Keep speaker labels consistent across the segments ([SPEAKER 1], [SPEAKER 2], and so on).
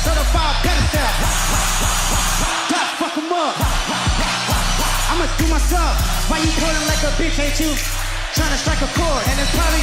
[SPEAKER 1] Certified pedestal. God, fuck 'em up. I'ma do myself. Why you pulling like a bitch, ain't you? Trying to strike a chord, and it's probably...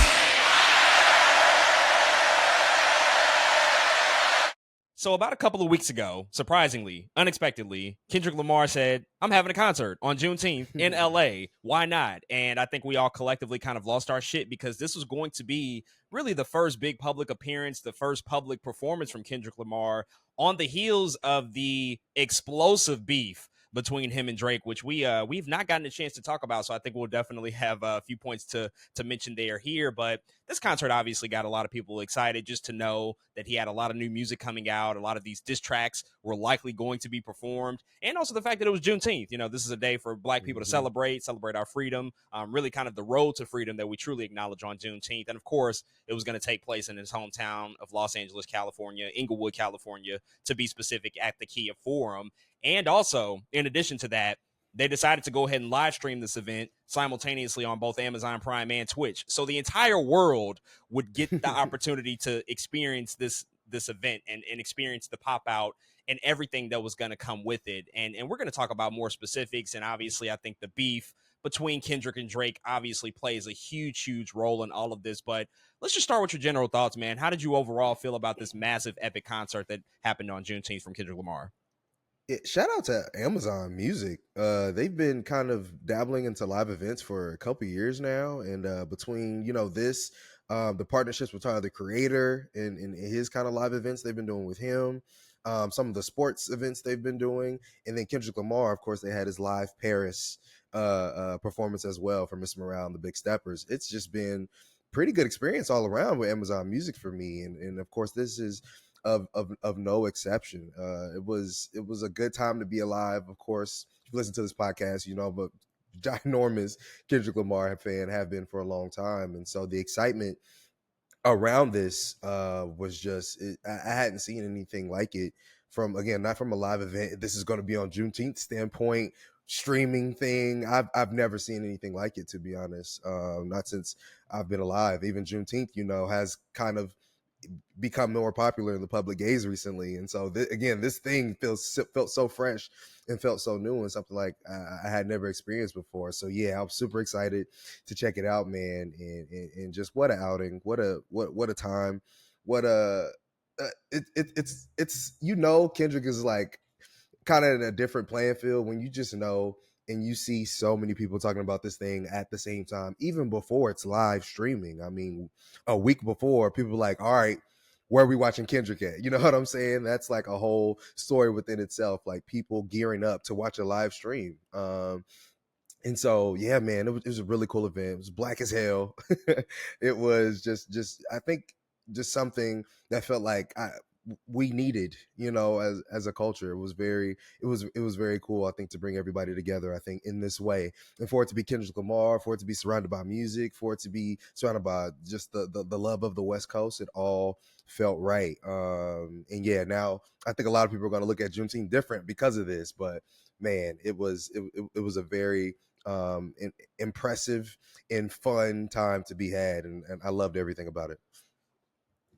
[SPEAKER 2] So about a couple of weeks ago, surprisingly, unexpectedly, Kendrick Lamar said, I'm having a concert on Juneteenth in LA. Why not? And I think we all collectively kind of lost our shit because this was going to be really the first big public appearance, the first public performance from Kendrick Lamar on the heels of the explosive beef between him and Drake, which we've not gotten a chance to talk about. So I think we'll definitely have a few points to mention there here. But this concert obviously got a lot of people excited just to know that he had a lot of new music coming out. A lot of these diss tracks were likely going to be performed. And also the fact that it was Juneteenth. You know, this is a day for Black people to celebrate our freedom, really kind of the road to freedom that we truly acknowledge on Juneteenth. And of course, it was going to take place in his hometown of Los Angeles, California, Inglewood, California, to be specific, at the Kia Forum. And also, in addition to that, they decided to go ahead and live stream this event simultaneously on both Amazon Prime and Twitch. So the entire world would get the opportunity to experience this event and experience the pop out and everything that was going to come with it. And we're going to talk about more specifics. And obviously, I think the beef between Kendrick and Drake obviously plays a huge, huge role in all of this. But let's just start with your general thoughts, man. How did you overall feel about this massive epic concert that happened on Juneteenth from Kendrick Lamar?
[SPEAKER 3] Shout out to Amazon Music. They've been kind of dabbling into live events for a couple years now, and between this, the partnerships with Tyler the Creator and his kind of live events they've been doing with him, some of the sports events they've been doing, and then Kendrick Lamar, of course, they had his live Paris performance as well for Miss Morale and the Big Steppers. It's just been pretty good experience all around with Amazon Music for me, and of course this is of no exception. It was a good time to be alive. Of course, if you listen to this podcast, but ginormous Kendrick Lamar fan, have been for a long time, and so the excitement around this was just I hadn't seen anything like it from, again, not from a live event. This is going to be on Juneteenth standpoint, streaming thing. I've never seen anything like it, to be honest. Not since I've been alive. Even Juneteenth, has kind of become more popular in the public gaze recently, and so again, this thing felt so fresh and felt so new and something like I had never experienced before. So yeah, I'm super excited to check it out, man. And just what an outing, what a time, what a it's Kendrick is like kind of in a different playing field when you just know and you see so many people talking about this thing at the same time, even before it's live streaming. I mean, a week before, people were like, all right, where are we watching Kendrick at? You know what I'm saying? That's like a whole story within itself, like people gearing up to watch a live stream. And so, yeah, man, it was a really cool event. It was black as hell. It was just I think just something that felt like we needed, as a culture. It was very cool, I think, to bring everybody together, I think, in this way. And for it to be Kendrick Lamar, for it to be surrounded by music, for it to be surrounded by just the love of the West Coast, it all felt right. And yeah, now I think a lot of people are going to look at Juneteenth different because of this, but man, it was a very impressive and fun time to be had, and I loved everything about it.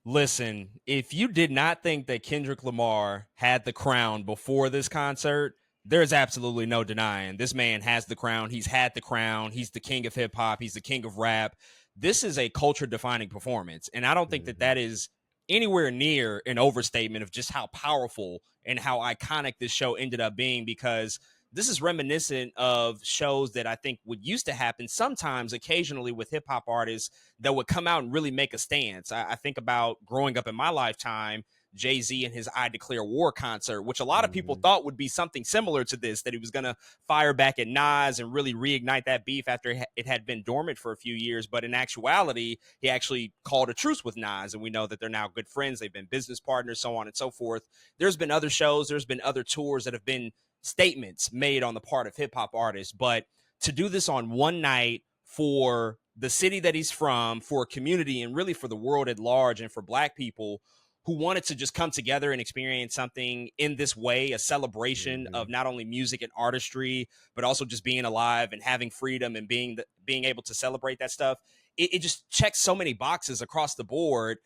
[SPEAKER 2] Listen, if you did not think that Kendrick Lamar had the crown before this concert, there's absolutely no denying this man has the crown. He's had the crown. He's the king of hip hop. He's the king of rap. This is a culture defining performance. And I don't think that is anywhere near an overstatement of just how powerful and how iconic this show ended up being, because this is reminiscent of shows that I think would used to happen sometimes occasionally with hip hop artists that would come out and really make a stance. I think about growing up in my lifetime, Jay-Z and his I Declare War concert, which a lot of people thought would be something similar to this, that he was going to fire back at Nas and really reignite that beef after it had been dormant for a few years. But in actuality, he actually called a truce with Nas, and we know that they're now good friends. They've been business partners, so on and so forth. There's been other shows, there's been other tours that have been statements made on the part of hip hop artists, but to do this on one night for the city that he's from, for a community, and really for the world at large, and for Black people who wanted to just come together and experience something in this way, a celebration of not only music and artistry, but also just being alive and having freedom and being able to celebrate that stuff. It just checks so many boxes across the board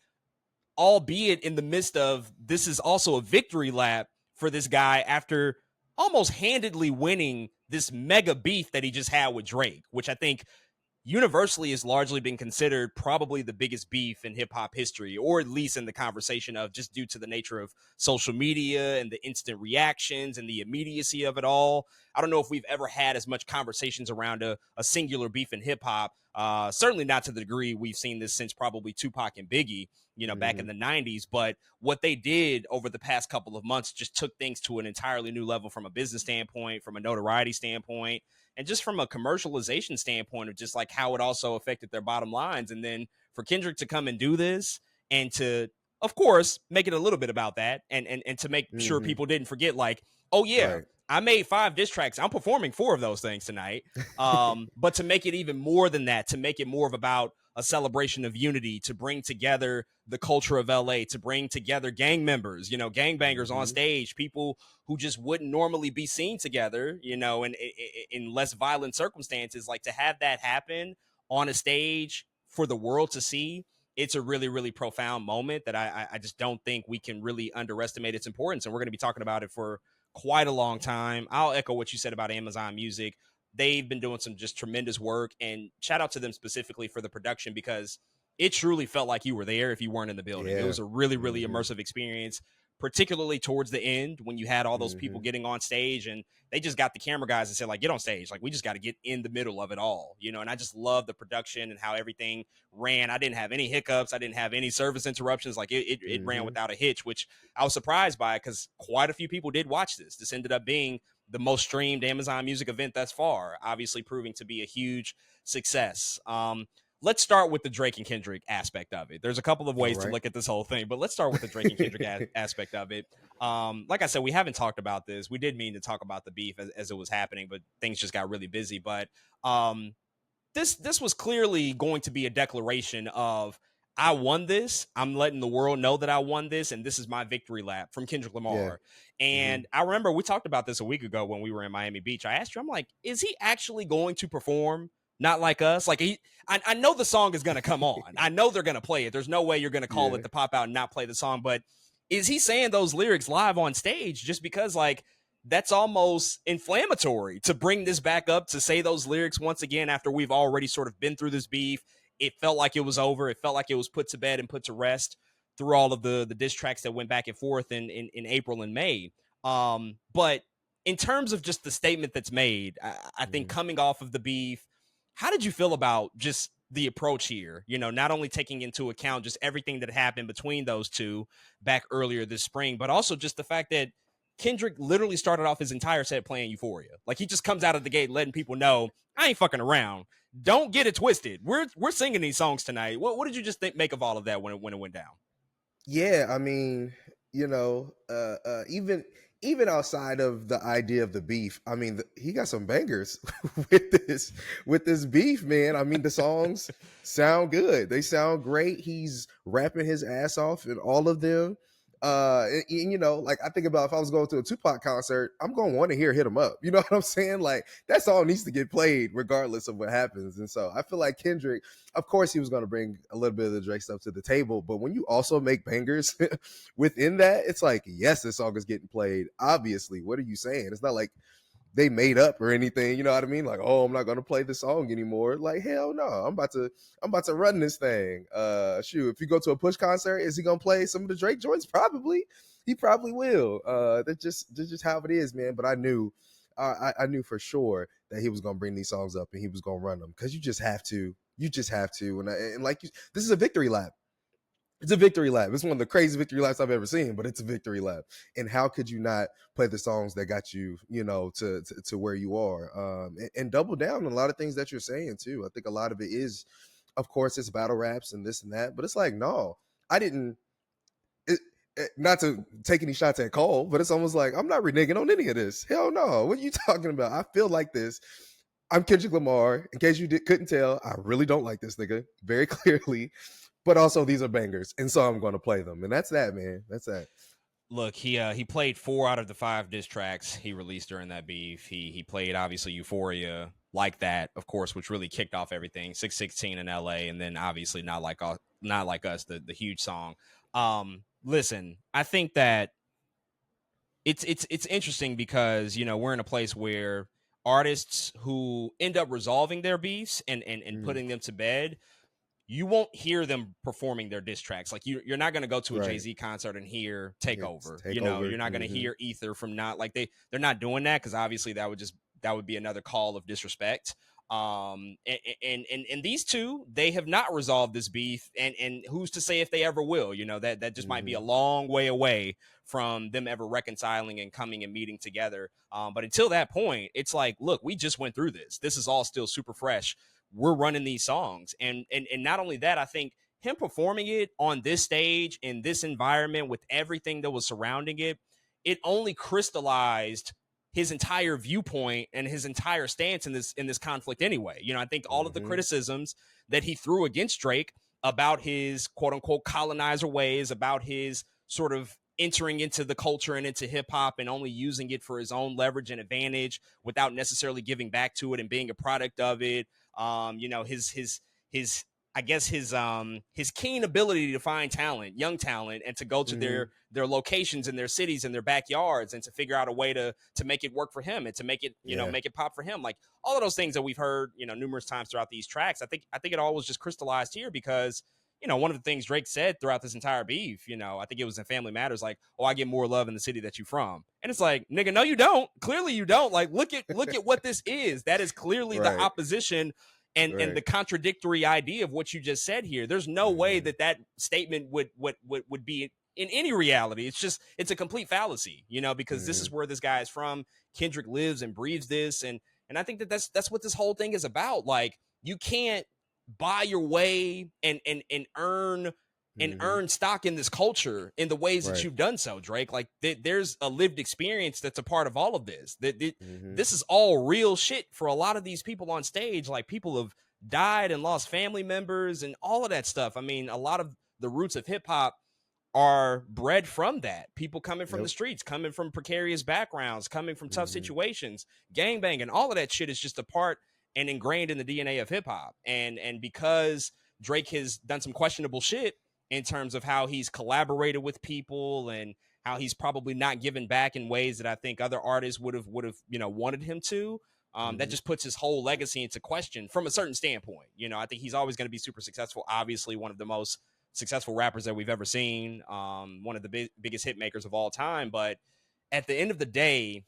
[SPEAKER 2] albeit in the midst of this is also a victory lap for this guy after almost handedly winning this mega beef that he just had with Drake, which I think universally has largely been considered probably the biggest beef in hip hop history, or at least in the conversation of just due to the nature of social media and the instant reactions and the immediacy of it all. I don't know if we've ever had as much conversations around a singular beef in hip hop. Certainly not to the degree we've seen this since probably Tupac and Biggie, back in the 90s. But what they did over the past couple of months just took things to an entirely new level from a business standpoint, from a notoriety standpoint, and just from a commercialization standpoint of just like how it also affected their bottom lines. And then for Kendrick to come and do this and to, of course, make it a little bit about that and to make sure people didn't forget, like, oh yeah,
[SPEAKER 3] Right.
[SPEAKER 2] I made 5 diss tracks. I'm performing 4 of those things tonight. But to make it even more than that, to make it more of about a celebration of unity, to bring together the culture of LA, to bring together gang members, gangbangers on stage, people who just wouldn't normally be seen together, in less violent circumstances. Like, to have that happen on a stage for the world to see, it's a really, really profound moment that I just don't think we can really underestimate its importance. And we're going to be talking about it for quite a long time. I'll echo what you said about Amazon Music. They've been doing some just tremendous work, and shout out to them specifically for the production, because it truly felt like you were there if you weren't in the building.
[SPEAKER 3] Yeah.
[SPEAKER 2] It was a really, really immersive experience, particularly towards the end when you had all those people getting on stage, and they just got the camera guys and said, like, get on stage. Like, we just got to get in the middle of it all, and I just love the production and how everything ran. I didn't have any hiccups. I didn't have any service interruptions. Like, it ran without a hitch, which I was surprised by, because quite a few people did watch this. This ended up being the most streamed Amazon Music event thus far, obviously proving to be a huge success. Let's start with the Drake and Kendrick aspect of it. There's a couple of ways to look at this whole thing, but let's start with the Drake and Kendrick aspect of it. Like I said, we haven't talked about this. We did mean to talk about the beef as it was happening, but things just got really busy. But this was clearly going to be a declaration of, I won this. I'm letting the world know that I won this, and this is my victory lap from Kendrick Lamar. Yeah. And I remember we talked about this a week ago when we were in Miami Beach. I asked you, I'm like, is he actually going to perform Not Like Us? Like, I know the song is going to come on. I know they're going to play it. There's no way you're going to call it to pop out and not play the song. But is he saying those lyrics live on stage just because, like, that's almost inflammatory to bring this back up, to say those lyrics once again after we've already sort of been through this beef? It felt like it was over. It felt like it was put to bed and put to rest through all of the diss tracks that went back and forth in April and May. But in terms of just the statement that's made, I think coming off of the beef, how did you feel about just the approach here? Not only taking into account just everything that happened between those two back earlier this spring, but also just the fact that Kendrick literally started off his entire set playing Euphoria. Like, he just comes out of the gate letting people know, I ain't fucking around. Don't get it twisted. We're singing these songs tonight. What did you just make of all of that when it went down?
[SPEAKER 3] Yeah, I mean, even outside of the idea of the beef, I mean, he got some bangers with this beef, man. I mean, the songs sound good. They sound great. He's rapping his ass off in all of them. Like, I think about if I was going to a Tupac concert, I'm going to want to hit him up. You know what I'm saying? Like, that song needs to get played regardless of what happens. And so I feel like Kendrick, of course, he was going to bring a little bit of the Drake stuff to the table, but when you also make bangers within that, it's like, yes, this song is getting played. Obviously, what are you saying? It's not like they made up or anything, you know what I mean? Like, oh, I'm not gonna play the song anymore. Like, hell no, I'm about to run this thing. Shoot, if you go to a Push concert, is he gonna play some of the Drake joints? Probably. He probably will. That's just how it is, man. But I knew for sure that he was gonna bring these songs up and he was gonna run them, because you just have to. And like, this is a victory lap. It's a victory lap. It's one of the craziest victory laps I've ever seen, but it's a victory lap. And how could you not play the songs that got you, to where you are, and double down on a lot of things that you're saying too. I think a lot of it is, of course, it's battle raps and this and that, but it's like, no, I didn't. Not to take any shots at Cole, but it's almost like, I'm not reneging on any of this. Hell no. What are you talking about? I feel like this. I'm Kendrick Lamar. In case you couldn't tell, I really don't like this nigga, very clearly. But also, these are bangers, and so I'm going to play them. And that's that, man. That's that.
[SPEAKER 2] Look, he played 4 out of the 5 diss tracks he released during that beef. He played, obviously, Euphoria, Like That, of course, which really kicked off everything. 616 in LA, and then obviously Not Like Us, the huge song. Listen, I think that it's interesting because we're in a place where artists who end up resolving their beefs and
[SPEAKER 3] Mhm.
[SPEAKER 2] putting them to bed, you won't hear them performing their diss tracks. Like you're not going to go to a
[SPEAKER 3] Right.
[SPEAKER 2] Jay-Z concert and hear Take
[SPEAKER 3] It's
[SPEAKER 2] Over.
[SPEAKER 3] take over.
[SPEAKER 2] You're not going to hear Ether from not like they're not doing that because obviously that would be another call of disrespect. And these two, they have not resolved this beef, and who's to say if they ever will? That just might be a long way away from them ever reconciling and coming and meeting together. But until that point, it's like, look, we just went through this. This is all still super fresh. We're running these songs, and not only that, I think him performing it on this stage in this environment with everything that was surrounding it, it only crystallized his entire viewpoint and his entire stance in this conflict anyway. I think all of the criticisms that he threw against Drake about his quote unquote colonizer ways, about his sort of entering into the culture and into hip hop and only using it for his own leverage and advantage without necessarily giving back to it and being a product of it. His I guess his keen ability to find talent, young talent, and to go to their locations and their cities and their backyards and to figure out a way to make it work for him and to make it make it pop for him. Like all of those things that we've heard numerous times throughout these tracks. I think it all was just crystallized here because one of the things Drake said throughout this entire beef, I think it was in Family Matters, like, "Oh, I get more love in the city that you from," and it's like, nigga, no, you don't. Clearly, you don't. Like, look at what this is. That is clearly the opposition and the contradictory idea of what you just said here. There's no way that statement would be in any reality. It's a complete fallacy, because this is where this guy is from. Kendrick lives and breathes this, and I think that's what this whole thing is about. Like, you can't buy your way and earn stock in this culture in the ways that you've done so, Drake. Like there's a lived experience that's a part of all of this. This is all real shit for a lot of these people on stage. Like people have died and lost family members and all of that stuff. I mean, a lot of the roots of hip hop are bred from that. People coming from the streets, coming from precarious backgrounds, coming from tough situations, gangbanging, all of that shit is just a part and ingrained in the DNA of hip hop. And because Drake has done some questionable shit in terms of how he's collaborated with people and how he's probably not given back in ways that I think other artists would have wanted him to. That just puts his whole legacy into question from a certain standpoint. I think he's always going to be super successful. Obviously, one of the most successful rappers that we've ever seen, one of the biggest hit makers of all time. But at the end of the day,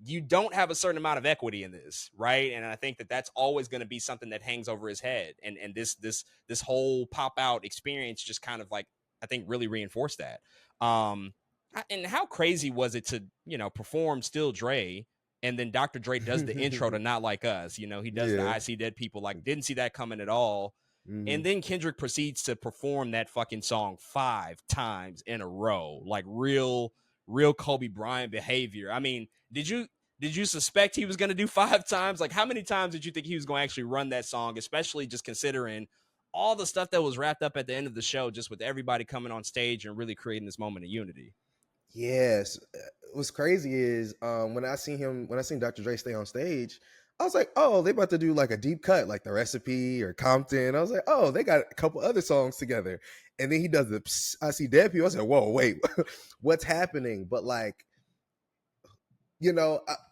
[SPEAKER 2] you don't have a certain amount of equity in this, right? And I think that that's always going to be something that hangs over his head. And this whole pop out experience just kind of like, I think, really reinforced that. And how crazy was it to perform Still Dre, and then Dr. Dre does the intro to Not Like Us. He does the I See Dead People. Like, didn't see that coming at all. And then Kendrick proceeds to perform that fucking song 5 times in a row, like real Kobe Bryant behavior. I mean, did you suspect he was going to do 5 times? Like, how many times did you think he was going to actually run that song, especially just considering all the stuff that was wrapped up at the end of the show, just with everybody coming on stage and really creating this moment of unity?
[SPEAKER 3] Yes. What's crazy is when I seen Dr. Dre stay on stage, I was like, oh, they about to do like a deep cut, like The Recipe or Compton. I was like, oh, they got a couple other songs together. And then he does the I See Dead People. I was like, whoa, wait, what's happening? But like,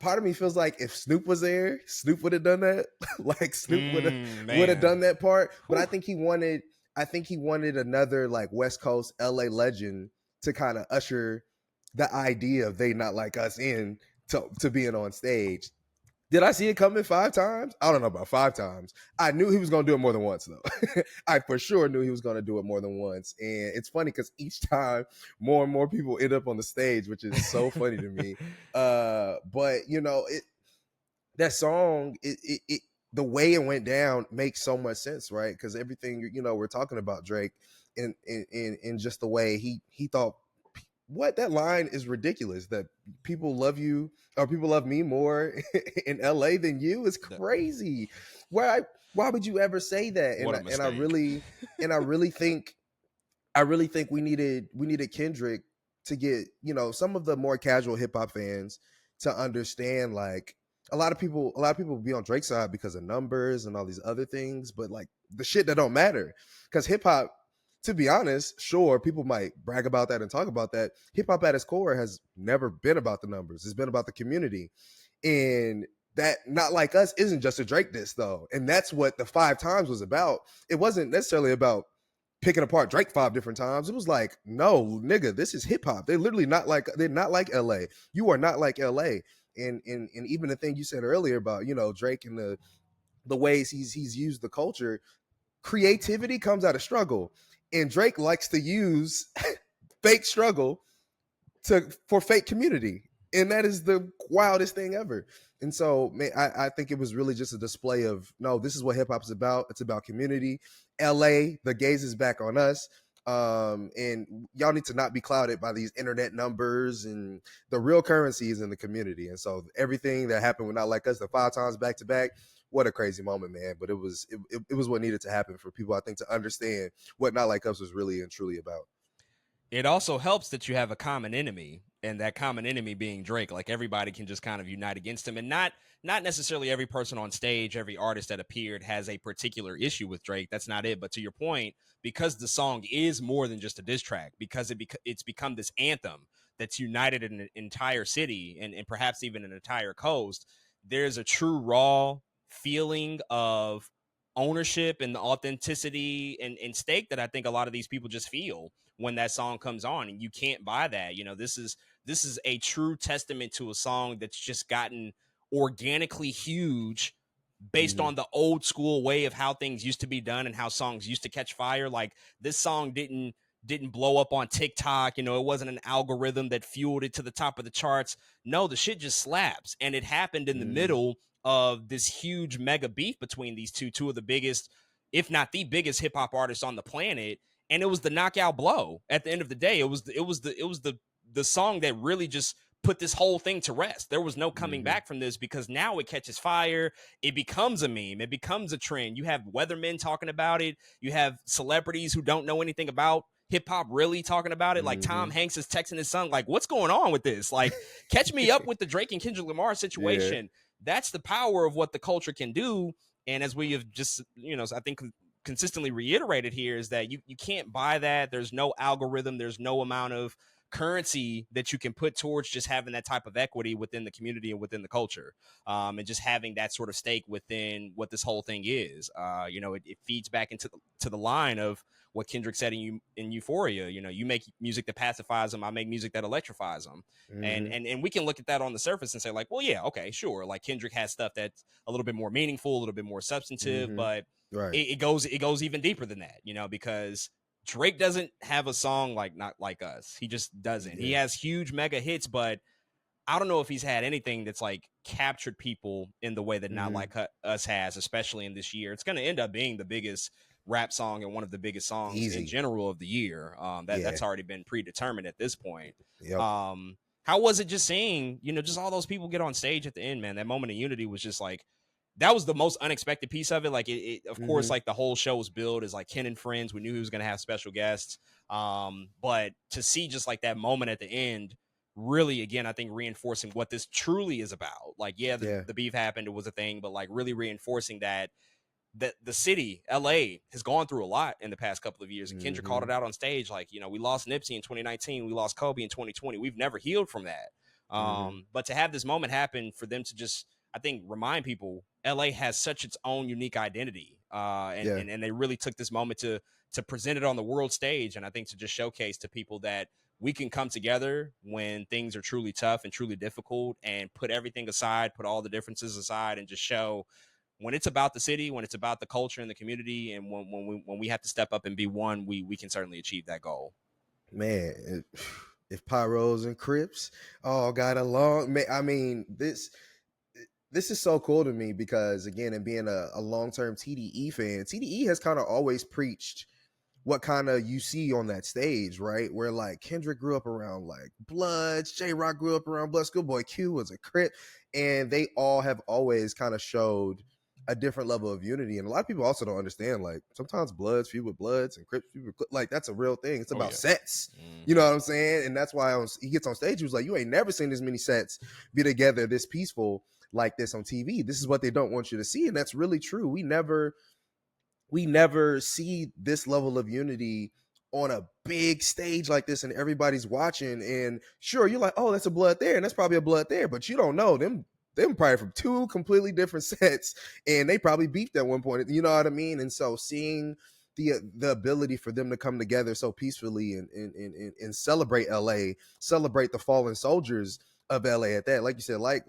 [SPEAKER 3] part of me feels like if Snoop was there, Snoop would have done that. Like Snoop would have done that part. But I think he wanted another like West Coast LA legend to kind of usher the idea of They Not Like Us in to being on stage. Did I see it coming 5 times? I don't know about 5 times. I knew he was going to do it more than once, though. I for sure knew he was going to do it more than once. And it's funny because each time more and more people end up on the stage, which is so funny to me. But, that song, the way it went down makes so much sense, right? Because everything, we're talking about Drake in just the way he thought, what, that line is ridiculous, that people love you or people love me more in LA than you is crazy. Why would you ever say that? And I really think we needed Kendrick to get, some of the more casual hip hop fans to understand, like, a lot of people be on Drake's side because of numbers and all these other things, but like the shit that don't matter, because hip hop, to be honest, sure, people might brag about that and talk about that. Hip hop at its core has never been about the numbers. It's been about the community. And that Not Like Us isn't just a Drake diss though. And that's what the 5 times was about. It wasn't necessarily about picking apart Drake 5 different times. It was like, no, nigga, this is hip hop. They're not like LA. You are not like LA. And even the thing you said earlier about, Drake and the ways he's used the culture, creativity comes out of struggle. And Drake likes to use fake struggle for fake community. And that is the wildest thing ever. And so, man, I think it was really just a display of, no, this is what hip hop is about. It's about community. LA, the gaze is back on us. And y'all need to not be clouded by these internet numbers, and the real currency is in the community. And so everything that happened with Not Like Us, the 5 times back to back, what a crazy moment, man. But it was what needed to happen for people, I think, to understand what Not Like Us was really and truly about.
[SPEAKER 2] It also helps that you have a common enemy, and that common enemy being Drake. Like, everybody can just kind of unite against him, and not necessarily every person on stage, every artist that appeared has a particular issue with Drake. That's not it. But to your point, because the song is more than just a diss track, because it's become this anthem that's united an entire city, and perhaps even an entire coast, there's a true raw feeling of ownership and the authenticity and stake that I think a lot of these people just feel when that song comes on, and you can't buy that. This is a true testament to a song that's just gotten organically huge based on the old school way of how things used to be done and how songs used to catch fire. Like, this song didn't blow up on TikTok. It wasn't an algorithm that fueled it to the top of the charts. No, the shit just slaps. And it happened in the middle of this huge mega beef between these two of the biggest, if not the biggest, hip hop artists on the planet. And it was the knockout blow at the end of the day. It was the song that really just put this whole thing to rest. There was no coming back from this, because now it catches fire. It becomes a meme. It becomes a trend. You have weathermen talking about it. You have celebrities who don't know anything about hip hop really talking about it. Like, Tom Hanks is texting his son, like, what's going on with this? Like, catch me up with the Drake and Kendrick Lamar situation. Yeah. That's the power of what the culture can do. And as we have just, I think consistently reiterated here, is that you can't buy that. There's no algorithm. There's no amount of currency that you can put towards just having that type of equity within the community and within the culture, and just having that sort of stake within what this whole thing is. It feeds back into the line of what Kendrick said in Euphoria. You make music that pacifies them, I make music that electrifies them. And we can look at that on the surface and say, like, well, yeah, okay, sure, like, Kendrick has stuff that's a little bit more meaningful, a little bit more substantive, but right. it goes even deeper than that, because Drake doesn't have a song like Not Like Us. He just doesn't. He has huge mega hits, but I don't know if he's had anything that's like captured people in the way that Not Like Us has, especially in this year. It's going to end up being the biggest rap song and one of the biggest songs in general of the year. That's already been predetermined at this point. Yep. How was it just seeing, just all those people get on stage at the end, man? That moment of unity was just like, that was the most unexpected piece of it. Like, of course, like, the whole show was billed as like Ken and Friends. We knew he was going to have special guests. But to see just like that moment at the end, really, again, I think reinforcing what this truly is about. Like, the beef happened, it was a thing, but like really reinforcing that the city, LA, has gone through a lot in the past couple of years. And Kendrick called it out on stage. Like, we lost Nipsey in 2019. We lost Kobe in 2020. We've never healed from that. But to have this moment happen, for them to just, I think, remind people, LA has such its own unique identity. And they really took this moment to present it on the world stage. And I think to just showcase to people that we can come together when things are truly tough and truly difficult, and put everything aside, put all the differences aside, and just show when it's about the city, when it's about the culture and the community, and when we have to step up and be one, we can certainly achieve that goal.
[SPEAKER 3] Man, if Pyros and Crips all got along, man, I mean, this is so cool to me, because, again, and being a long-term TDE fan, TDE has kind of always preached what kind of you see on that stage, right? Where like Kendrick grew up around like Bloods, J-Rock grew up around Bloods, Schoolboy Q was a Crip, and they all have always kind of showed a different level of unity. And a lot of people also don't understand, like, sometimes Bloods feud with Bloods and Crips feud with, like, that's a real thing. It's about sets. You know what I'm saying? And that's why he gets on stage, he was like, you ain't never seen this many sets be together this peaceful like this on TV. This is what they don't want you to see. And that's really true. We never see this level of unity on a big stage like this and everybody's watching, and sure, you're like, oh, that's a blood there and that's probably a blood there, but you don't know them probably from two completely different sets, and they probably beefed at one point, you know what I mean? And so seeing the ability for them to come together so peacefully and celebrate LA, celebrate the fallen soldiers of LA at that, like you said, like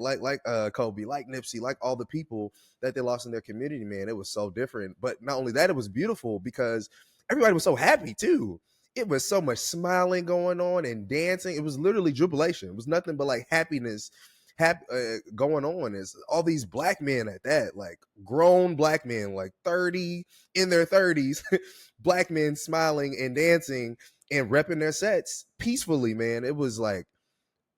[SPEAKER 3] Kobe, like Nipsey, like all the people that they lost in their community, man, it was so different. But not only that, it was beautiful because everybody was so happy too. It was so much smiling going on and dancing. It was literally jubilation. It was nothing but like happiness going on. Is all these black men at that, like grown black men, like 30 in their 30s, black men smiling and dancing and repping their sets peacefully, man. It was like,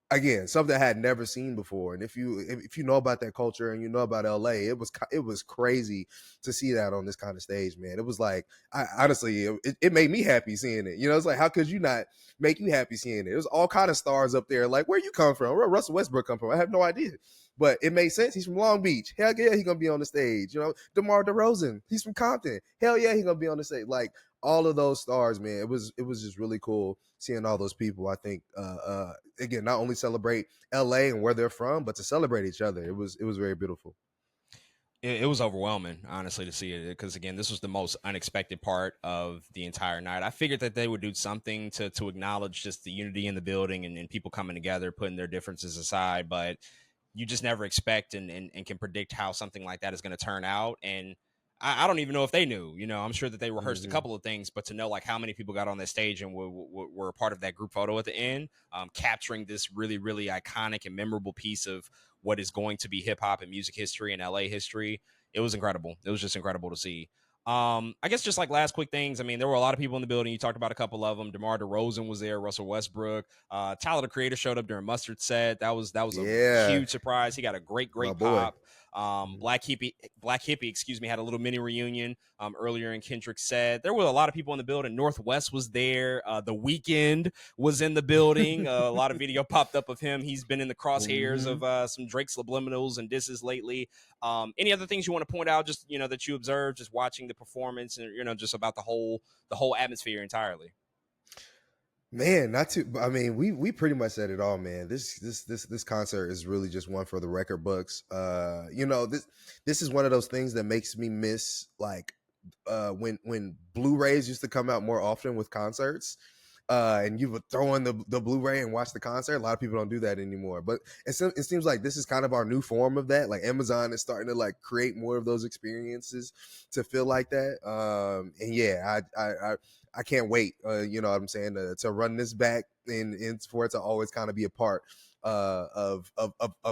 [SPEAKER 3] again, something I had never seen before. And if you know about that culture and you know about LA, it was crazy to see that on this kind of stage, man. It was like, I honestly, it made me happy seeing it. You know, it's like, how could you not make you happy seeing it? It was all kind of stars up there. Like, where you come from? Where Russell Westbrook come from? I have no idea. But it made sense. He's from Long Beach. Hell yeah, he's gonna be on the stage. You know, DeMar DeRozan, he's from Compton. Hell yeah, he's gonna be on the stage. Like all of those stars, man. It was just really cool seeing all those people. I think again, not only celebrate LA and where they're from, but to celebrate each other. It was very beautiful.
[SPEAKER 2] It was overwhelming, honestly, to see it, because again, this was the most unexpected part of the entire night. I figured that they would do something to acknowledge just the unity in the building and people coming together, putting their differences aside, but you just never expect and can predict how something like that is going to turn out. And I don't even know if they knew. You know, I'm sure that they rehearsed a couple of things, but to know like how many people got on that stage and were a part of that group photo at the end, capturing this really, really iconic and memorable piece of what is going to be hip hop and music history and LA history. It was incredible. It was just incredible to see. I guess just like last quick things. I mean, there were a lot of people in the building. You talked about a couple of them. DeMar DeRozan was there. Russell Westbrook. Tyler the Creator showed up during Mustard set. That was a huge surprise. He got a great pop. Black Hippie, excuse me, had a little mini reunion earlier in Kendrick said. There were a lot of people in the building. Northwest was there. The Weeknd was in the building. A lot of video popped up of him. He's been in the crosshairs of some Drake subliminals and disses lately. Any other things you want to point out, just, you know, that you observed just watching the performance and, you know, just about the whole atmosphere entirely?
[SPEAKER 3] Man, not too. I mean, we pretty much said it all, man. This concert is really just one for the record books. You know, this is one of those things that makes me miss like when Blu-rays used to come out more often with concerts. And you would throw in the Blu-ray and watch the concert. A lot of people don't do that anymore. But it seems like this is kind of our new form of that. Like Amazon is starting to like create more of those experiences to feel like that. And yeah, I can't wait. You know what I'm saying, to run this back and for it to always kind of be a part of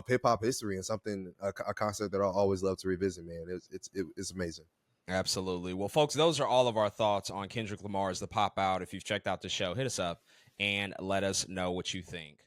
[SPEAKER 3] hip hop history and something, a concert that I'll always love to revisit. Man, it's amazing.
[SPEAKER 2] Absolutely. Well, folks, those are all of our thoughts on Kendrick Lamar's The Pop Out. If you've checked out the show, hit us up and let us know what you think.